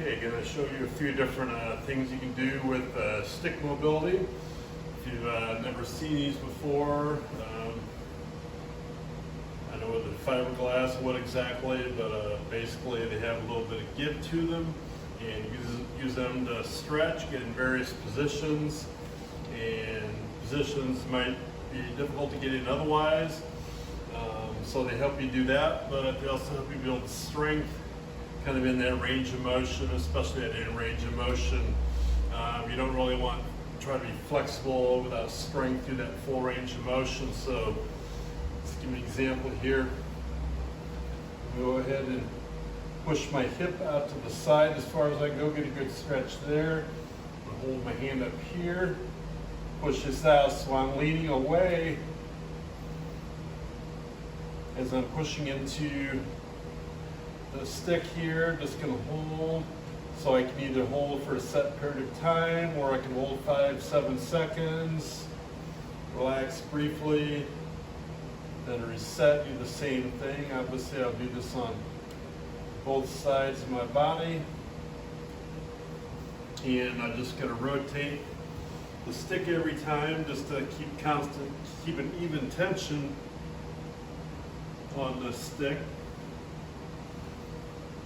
Okay, going to show you a few different things you can do with stick mobility. If you've never seen these before, I know with the fiberglass what exactly, but basically they have a little bit of give to them, and use them to stretch, get in various positions, and positions might be difficult to get in otherwise. So they help you do that, but they also help you build strength kind of in that range of motion, especially at in range of motion. You don't really want to try to be flexible without strength through that full range of motion. So let's give me an example here. Go ahead and push my hip out to the side as far as I go, get a good stretch there. Hold my hand up here, push this out so I'm leaning away as I'm pushing into the stick here. Just gonna hold, so I can either hold for a set period of time, or I can hold 5-7 seconds, relax briefly, then reset, do the same thing. Obviously I'll do this on both sides of my body, and I'm just gonna rotate the stick every time just to keep an even tension on the stick.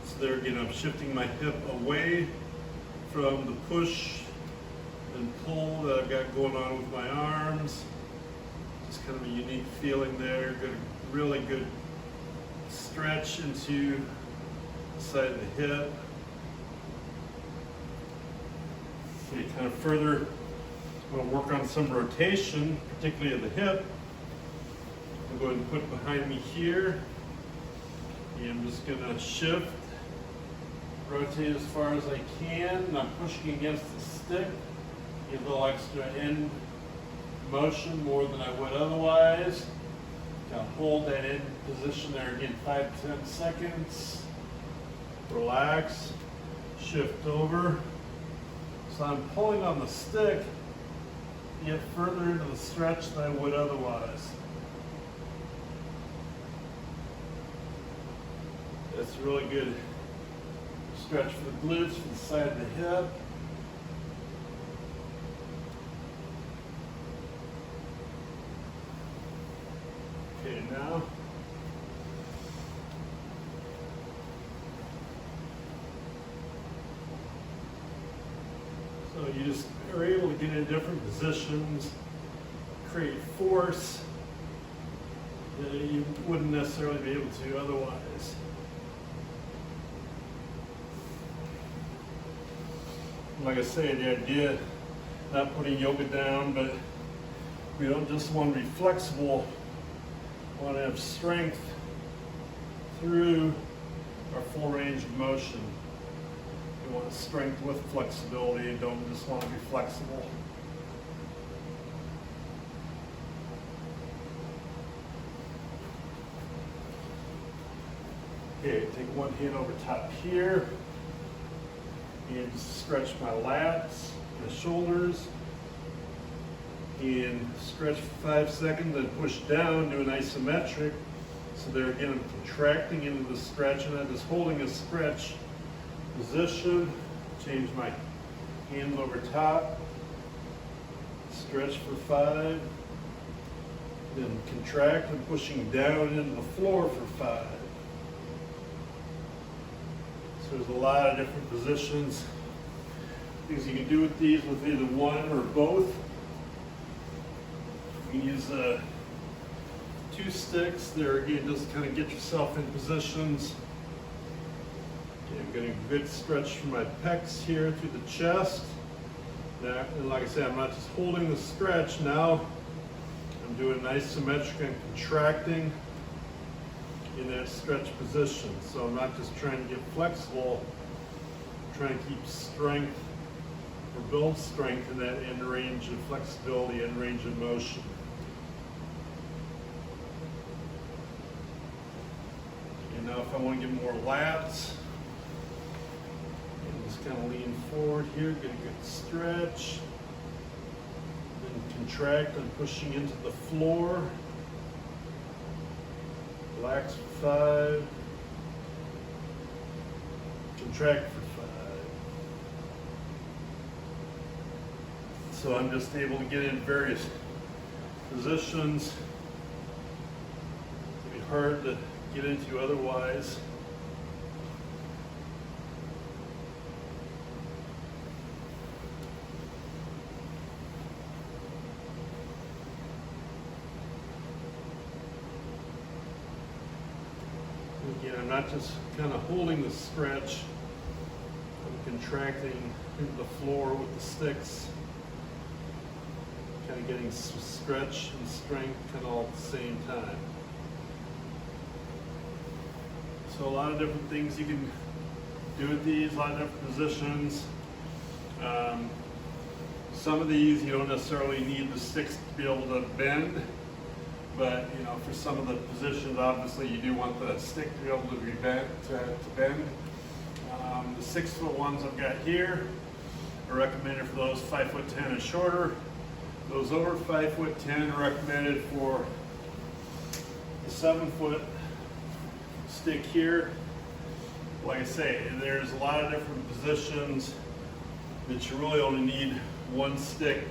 So there again, I'm shifting my hip away from the push and pull that I've got going on with my arms. Just kind of a unique feeling there. Good, really good stretch into the side of the hip. Okay, kind of further, I'm going to work on some rotation, particularly of the hip. I'll go ahead and put it behind me here. And I'm just going to shift, rotate as far as I can, and I'm pushing against the stick. Get a little extra end motion more than I would otherwise. Now hold that in position there again, 5-10 seconds. Relax, shift over. So I'm pulling on the stick to get further into the stretch than I would otherwise. That's a really good stretch for the glutes, for the side of the hip. Okay, now so you just are able to get in different positions, create force that you wouldn't necessarily be able to otherwise. Like I say, the idea, not putting yoga down, but we don't just want to be flexible, we want to have strength through our full range of motion. We want strength with flexibility, and don't just want to be flexible. Okay, take one hand over top here. And just stretch my lats, my shoulders, and stretch for 5 seconds, then push down, do an isometric. So there again, I'm contracting into the stretch, and I'm just holding a stretch position. Change my hand over top, stretch for 5, then contract and pushing down into the floor for 5. So there's a lot of different positions, things you can do with these with either one or both. You can use 2 sticks there again, just kind of get yourself in positions. Okay, I'm getting a good stretch from my pecs here through the chest. Now, and like I said, I'm not just holding the stretch now, I'm doing an isometric and contracting in that stretch position. So I'm not just trying to get flexible, I'm trying to keep strength or build strength in that end range of flexibility, end range of motion. And now if I want to get more lats, I'm just kind of lean forward here, get a good stretch, then contract and pushing into the floor. Relax for 5, contract for 5. So I'm just able to get in various positions. It'd be hard to get into otherwise. Again, I'm not just kind of holding the stretch, I'm contracting into the floor with the sticks, kind of getting stretch and strength kind of all at the same time. So a lot of different things you can do with these, a lot of different positions. Some of these you don't necessarily need the sticks to be able to bend, but you know, for some of the positions, obviously you do want the stick to be able to be bent to bend. The 6 foot ones I've got here are recommended for those 5'10" and shorter. Those over 5'10" are recommended for the 7 foot stick here. Like I say, there's a lot of different positions that you really only need one stick.